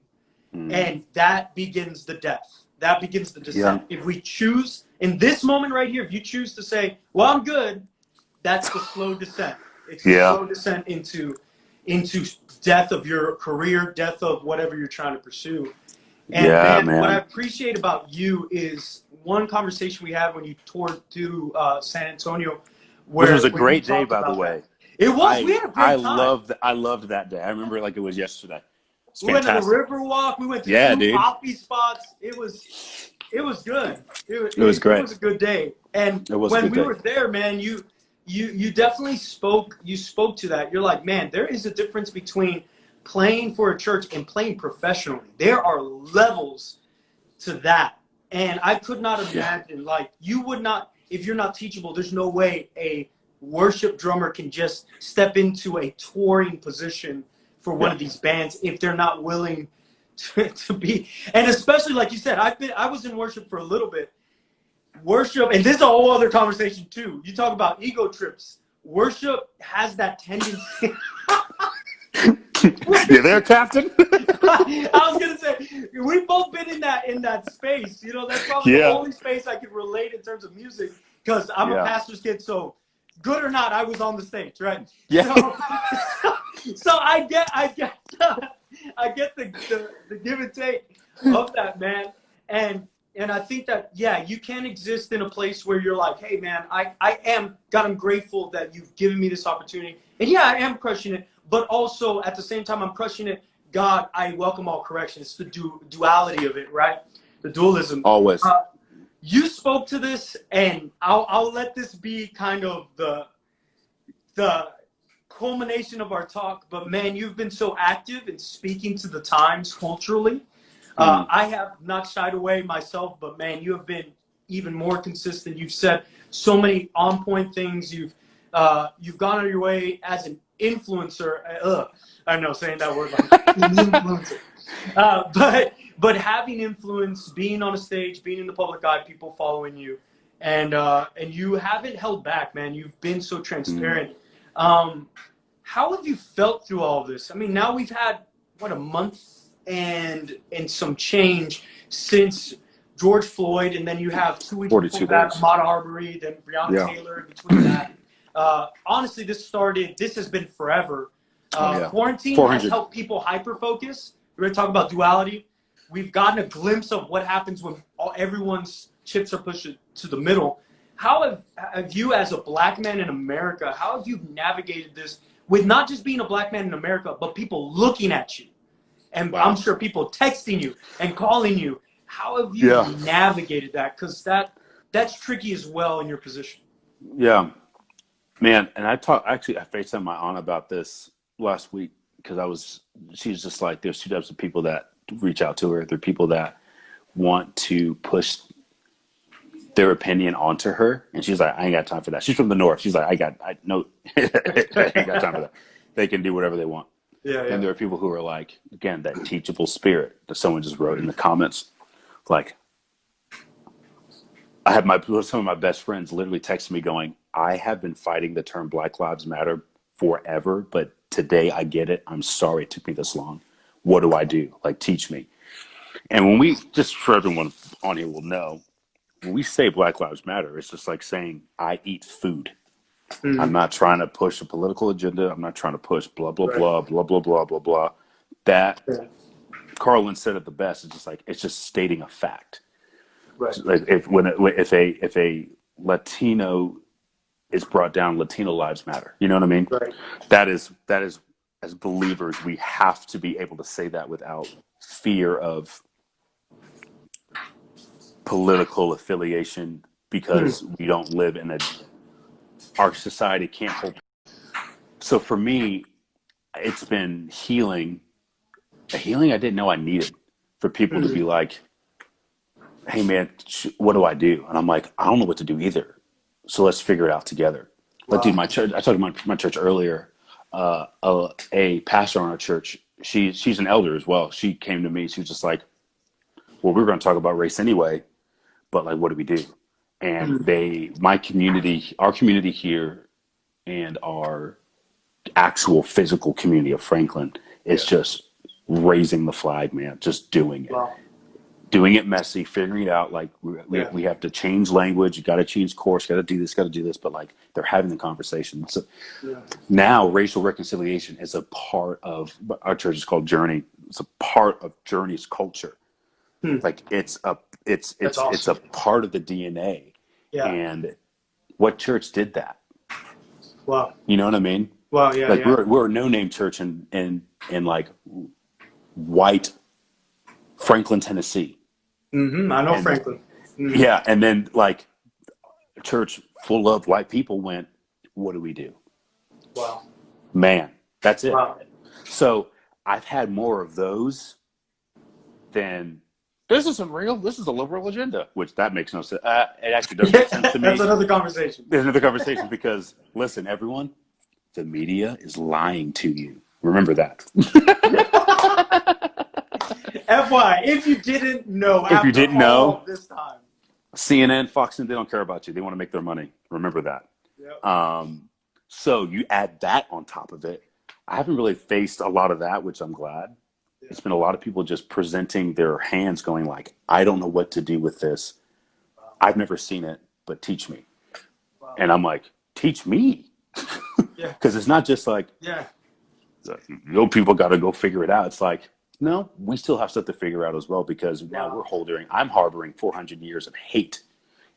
And that begins the death. That begins the descent. If we choose, in this moment right here, if you choose to say, well, I'm good, that's the slow descent. It's the slow descent into death of your career, death of whatever you're trying to pursue. And man, what I appreciate about you is one conversation we had when you toured through San Antonio. Which was a great day, by the way. It was. We had a great time. I loved that day. I remember it like it was yesterday. We went to the river walk. We went to two coffee spots. It was good. It was great. It was a good day. And when we were there, man, you definitely spoke. You spoke to that. You're like, man, there is a difference between playing for a church and playing professionally. There are levels to that. And I could not imagine, like, you would not, if you're not teachable, there's no way a worship drummer can just step into a touring position for one of these bands if they're not willing to be. And especially, like you said, I was in worship for a little bit. Worship, and this is a whole other conversation too. You talk about ego trips. Worship has that tendency. You there, Captain? I was gonna say we've both been in that space. You know, that's probably the only space I could relate in terms of music, because I'm a pastor's kid. So, good or not, I was on the stage, right? Yeah. So I get the give and take of that, man. And I think that you can exist in a place where you're like, hey, man, I'm grateful that you've given me this opportunity, and I am crushing it. But also, at the same time, I'm crushing it. God, I welcome all correction. It's the duality of it, right? The dualism. Always. You spoke to this, and I'll let this be kind of the culmination of our talk. But, man, you've been so active in speaking to the times culturally. I have not shied away myself, but, man, you have been even more consistent. You've said so many on-point things. You've gone out of your way as an influencer. I know saying that word like influencer. But having influence, being on a stage, being in the public eye, people following you, and you haven't held back, man. You've been so transparent. How have you felt through all of this? I mean, now we've had a month and some change since George Floyd, and then you have 2 weeks before that, Ahmaud Arbery, then Breonna Taylor in between that. Honestly, this has been forever. Quarantine has helped people hyper-focus. We're going to talk about duality. We've gotten a glimpse of what happens when everyone's chips are pushed to the middle. How have you, as a black man in America, how have you navigated this with not just being a black man in America, but people looking at you? And I'm sure people texting you and calling you. How have you navigated that? Because that's tricky as well in your position. Yeah. Man, and I FaceTimed my aunt about this last week, because she's just like, there's two types of people that reach out to her. There are people that want to push their opinion onto her, and she's like, I ain't got time for that. She's from the north. She's like, I ain't got time for that. They can do whatever they want. Yeah. And there are people who are like, again, that teachable spirit that someone just wrote in the comments. Like, I had some of my best friends literally text me going, I have been fighting the term Black Lives Matter forever, but today I get it. I'm sorry it took me this long. What do I do? Like, teach me. And when just for everyone on here will know, when we say Black Lives Matter, it's just like saying I eat food. Mm. I'm not trying to push a political agenda. I'm not trying to push blah blah Right. blah blah blah blah blah blah. That Yeah. Carlin said it the best. It's just like it's just stating a fact. Right. Like if a Latino is brought down, Latino lives matter. You know what I mean? Right. That is as believers, we have to be able to say that without fear of political affiliation, because we don't live in our society can't hold. So for me, it's been a healing I didn't know I needed, for people to be like, hey man, what do I do? And I'm like, I don't know what to do either. So let's figure it out together. Wow. Like, dude, my church, I talked about my church earlier, a pastor on our church, she's an elder as well. She came to me, she was just like, well, we were going to talk about race anyway, but like, what do we do? And our community here and our actual physical community of Franklin is just raising the flag, man, just doing it. Wow. Doing it messy, figuring it out. Like we have to change language. You got to change course. Got to do this. But like they're having the conversation. So now racial reconciliation is a part of our church. Is called Journey. It's a part of Journey's culture. Like it's a part of the DNA. Yeah. And what church did that? Wow. You know what I mean? Wow. Yeah. Like yeah. we're a no-name church in like white Franklin, Tennessee. Mm-hmm. I know Franklin. Mm-hmm. Yeah, and then like a church full of white people went, what do we do? Wow. Man, that's it. Wow. So I've had more of those than this isn't real. This is a liberal agenda, which that makes no sense. It actually doesn't make sense to me. That's another conversation. There's another conversation because listen, everyone, the media is lying to you. Remember that. FYI, if you didn't know, If you didn't know, this time, CNN, Fox, and they don't care about you. They want to make their money. Remember that. Yep. So you add that on top of it. I haven't really faced a lot of that, which I'm glad. Yeah. It's been a lot of people just presenting their hands going like, I don't know what to do with this. Wow. I've never seen it, but teach me. Wow. And I'm like, teach me. Yeah. Because it's not just like, people got to go figure it out. It's like, no, we still have stuff to figure out as well, because now I'm harboring 400 years of hate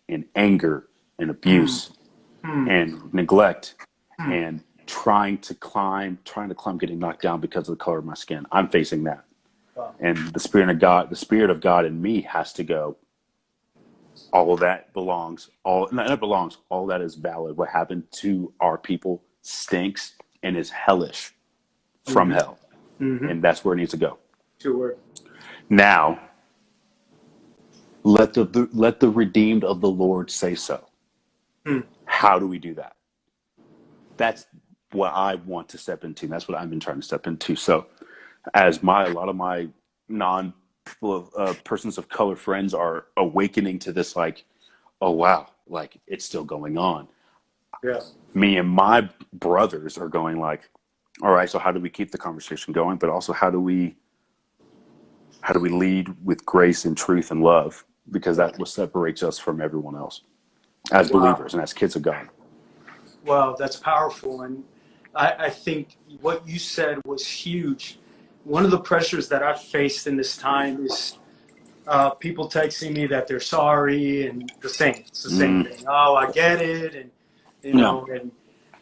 and anger and abuse and neglect and trying to climb, getting knocked down because of the color of my skin. I'm facing that. Wow. And the Spirit of God in me has to go, all of that belongs, all that is valid. What happened to our people stinks and is hellish from hell. And that's where it needs to go. Good word. Now, let the redeemed of the Lord say so. How do we do that? That's what I want to step into. That's what I've been trying to step into. So, as a lot of my persons of color friends are awakening to this, like, oh wow, like it's still going on. Yeah. Me and my brothers are going like, all right, so how do we keep the conversation going? But also, how do we lead with grace and truth and love? Because that's what separates us from everyone else as believers and as kids of God. Wow, that's powerful. And I think what you said was huge. One of the pressures that I've faced in this time is people texting me that they're sorry and it's the same thing. Oh, I get it. And,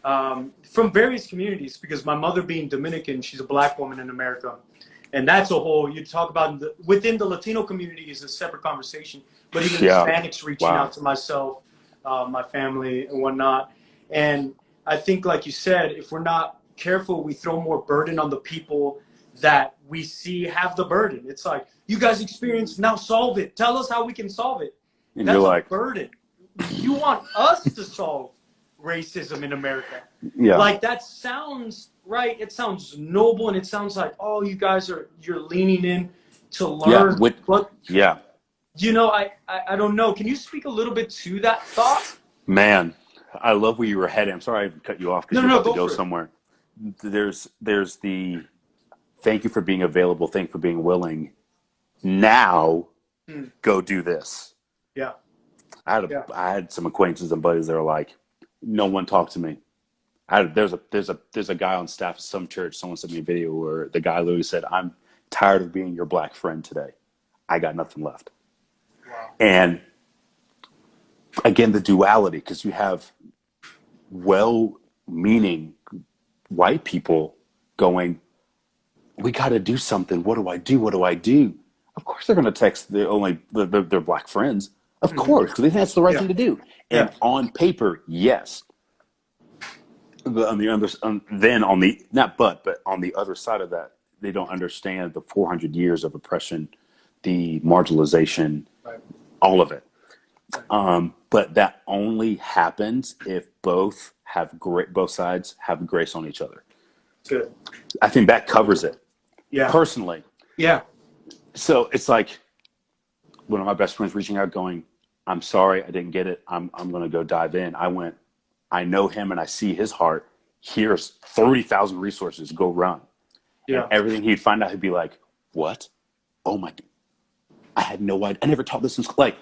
and from various communities, because my mother being Dominican, she's a black woman in America. And that's a whole, you talk about within the Latino community is a separate conversation, but even Hispanics reaching out to myself, my family and whatnot. And I think, like you said, if we're not careful, we throw more burden on the people that we see have the burden. It's like, you guys experience, now solve it. Tell us how we can solve it. And that's you're a like, burden. You want us to solve racism in America. Yeah. Like, that sounds right. It sounds noble, and it sounds like, oh, you guys you're leaning in to learn. You know, I don't know. Can you speak a little bit to that thought? Man, I love where you were heading. I'm sorry I cut you off because you're about to go somewhere. There's the thank you for being available. Thank you for being willing. Now, go do this. Yeah. I had some acquaintances and buddies that are like, no one talked to me. There's a guy on staff at some church. Someone sent me a video where the guy literally said, "I'm tired of being your black friend today. I got nothing left." Wow. And again, the duality, because you have well-meaning white people going, "We got to do something. What do I do? What do I do?" Of course, they're going to text their black friends. Of course, because they think that's the right thing to do. And on paper, yes. But on the other, then on the but on the other side of that, they don't understand the 400 years of oppression, the marginalization, all of it. But that only happens if both sides have grace on each other. Good. I think that covers it. Yeah. Personally. Yeah. So it's like one of my best friends reaching out going, "I'm sorry, I didn't get it. I'm going to go dive in." I know him and I see his heart. Here's 30,000 resources. Go run. Yeah. And everything he'd find out, he'd be like, "What? Oh my, I had no idea. I never taught this in school." Like,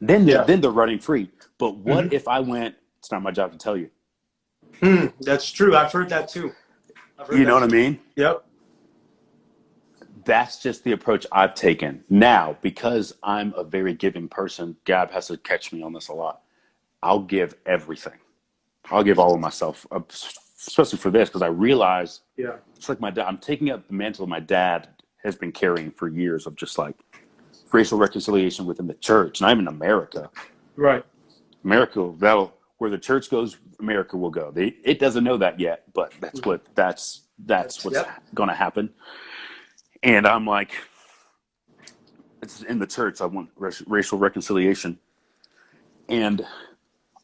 then they're running free. But what if I went, "It's not my job to tell you." That's true. I've heard that too. You know what I mean? Yep. That's just the approach I've taken. Now, because I'm a very giving person, Gab has to catch me on this a lot. I'll give everything. I'll give all of myself, especially for this, because I realize it's like my dad. I'm taking up the mantle my dad has been carrying for years of just like racial reconciliation within the church, not even America. Right. America, where the church goes, America will go. It doesn't know that yet, but that's what's going to happen. And I'm like, it's in the church. I want racial reconciliation. And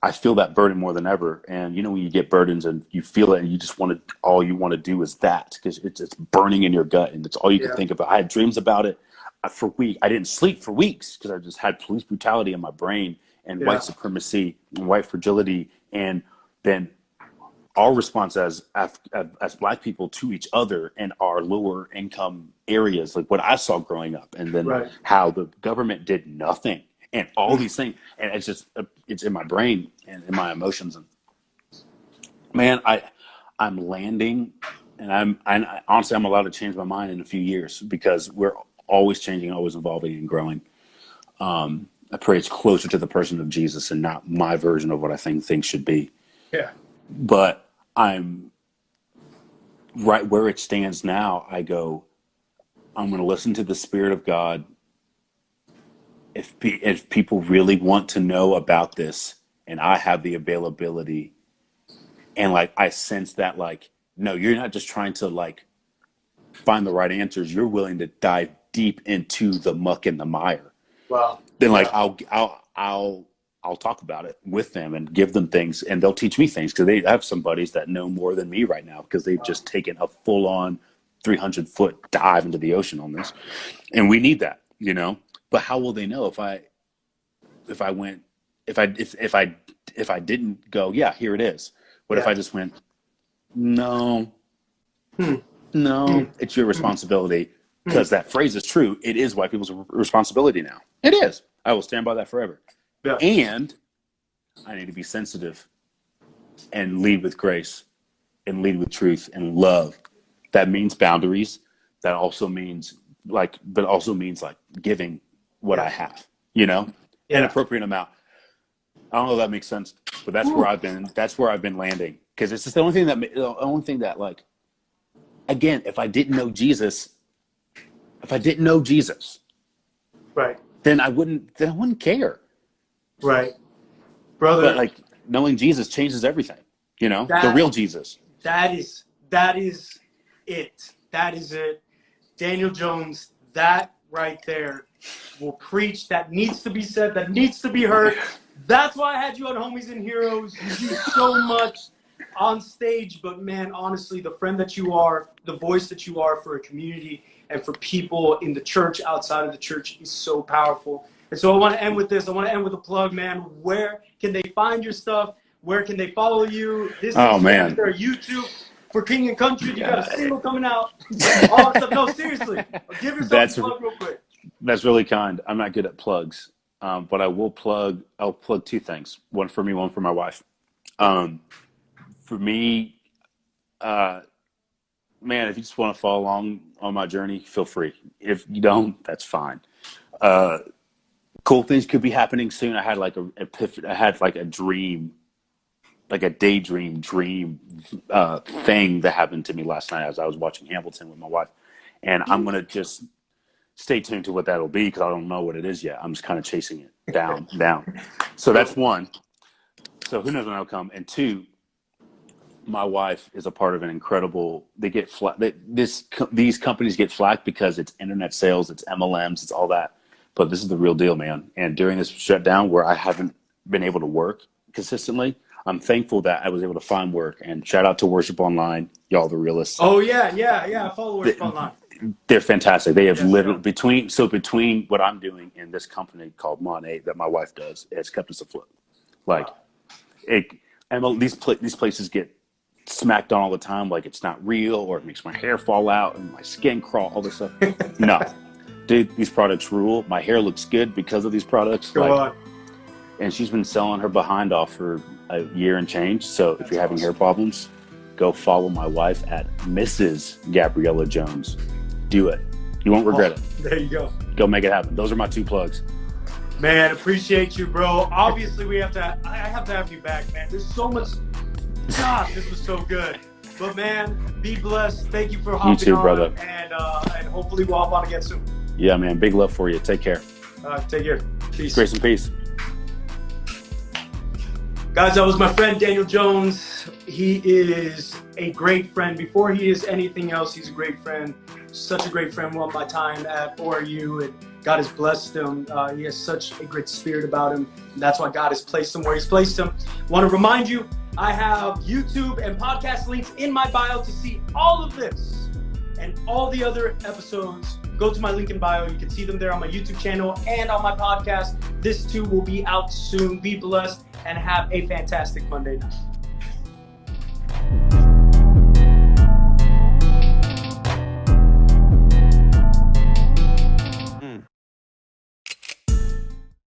I feel that burden more than ever. And you know, when you get burdens and you feel it and you just all you want to do is that, because it's burning in your gut and it's all you can think about. I had dreams about it for weeks. I didn't sleep for weeks because I just had police brutality in my brain and white supremacy and white fragility. And then our response as black people to each other and our lower income areas, like what I saw growing up, and then how the government did nothing and all these things. And it's just, it's in my brain and in my emotions. And man, I'm landing, and honestly, I'm allowed to change my mind in a few years because we're always changing, always evolving and growing. I pray it's closer to the person of Jesus and not my version of what I think things should be. Yeah. But I'm right where it stands now. I go, I'm going to listen to the Spirit of God. If people really want to know about this and I have the availability, and like, I sense that, like, no, you're not just trying to like find the right answers. You're willing to dive deep into the muck and the mire. Wow. Then like, I'll talk about it with them and give them things, and they'll teach me things, because they have some buddies that know more than me right now because they've just taken a full-on 300-foot dive into the ocean on this, and we need that, you know. But how will they know if I didn't go, yeah, here it is? What if I just went, no, it's your responsibility, because that phrase is true. It is white people's responsibility now. It is. I will stand by that forever. Yeah. And I need to be sensitive and lead with grace and lead with truth and love. That means boundaries. That also means like giving what I have, you know, an appropriate amount. I don't know if that makes sense, but that's where I've been. That's where I've been landing, because it's just the only thing that like, again, if I didn't know Jesus, right, then I wouldn't care. Right, brother. But like, knowing Jesus changes everything, you know, the real Jesus. That is it. That is it. Daniel Jones, that right there will preach. That needs to be said. That needs to be heard. That's why I had you on Homies and Heroes. You do so much on stage, but man, honestly, the friend that you are, the voice that you are for a community and for people in the church, outside of the church, is so powerful. And so I want to end with this. I want to end with a plug, man. Where can they find your stuff? Where can they follow you? This is man. Their YouTube for King and Country. You got a single coming out. All that stuff. No, seriously. Give yourself a plug real quick. That's really kind. I'm not good at plugs. but I'll plug two things. One for me, one for my wife. For me, man, if you just want to follow along on my journey, feel free. If you don't, that's fine. Cool things could be happening soon. I had like I had like a dream, like a daydream thing that happened to me last night as I was watching Hamilton with my wife. And I'm going to just stay tuned to what that'll be because I don't know what it is yet. I'm just kind of chasing it down. So that's one. So who knows when that'll come. And two, my wife is a part of an incredible, these companies get flack because it's internet sales, it's MLMs, it's all that. But this is the real deal, man. And during this shutdown where I haven't been able to work consistently, I'm thankful that I was able to find work. And shout out to Worship Online, y'all the realists. Oh yeah. I follow Worship Online. They're fantastic. They have literally between what I'm doing and this company called Monet that my wife does, it's kept us afloat. Like these places get smacked on all the time, like it's not real or it makes my hair fall out and my skin crawl, all this stuff. No. Dude, these products rule. My hair looks good because of these products. Go on. And she's been selling her behind off for a year and change. So if you're having hair problems, go follow my wife at Mrs. Gabriella Jones. Do it. You won't regret it. There you go. Go make it happen. Those are my two plugs. Man, appreciate you, bro. Obviously, I have to have you back, man. There's so much. God, this was so good. But man, be blessed. Thank you for hopping on. You too, brother. And hopefully we'll hop on again soon. Yeah, man. Big love for you. Take care. Take care. Peace. Grace and peace. Guys, that was my friend Daniel Jones. He is a great friend. Before he is anything else, he's a great friend. Such a great friend. Well, my time at ORU, and God has blessed him. He has such a great spirit about him. And that's why God has placed him where he's placed him. Want to remind you, I have YouTube and podcast links in my bio to see all of this and all the other episodes. Go to my link in bio. You can see them there on my YouTube channel and on my podcast. This too will be out soon. Be blessed and have a fantastic Monday night.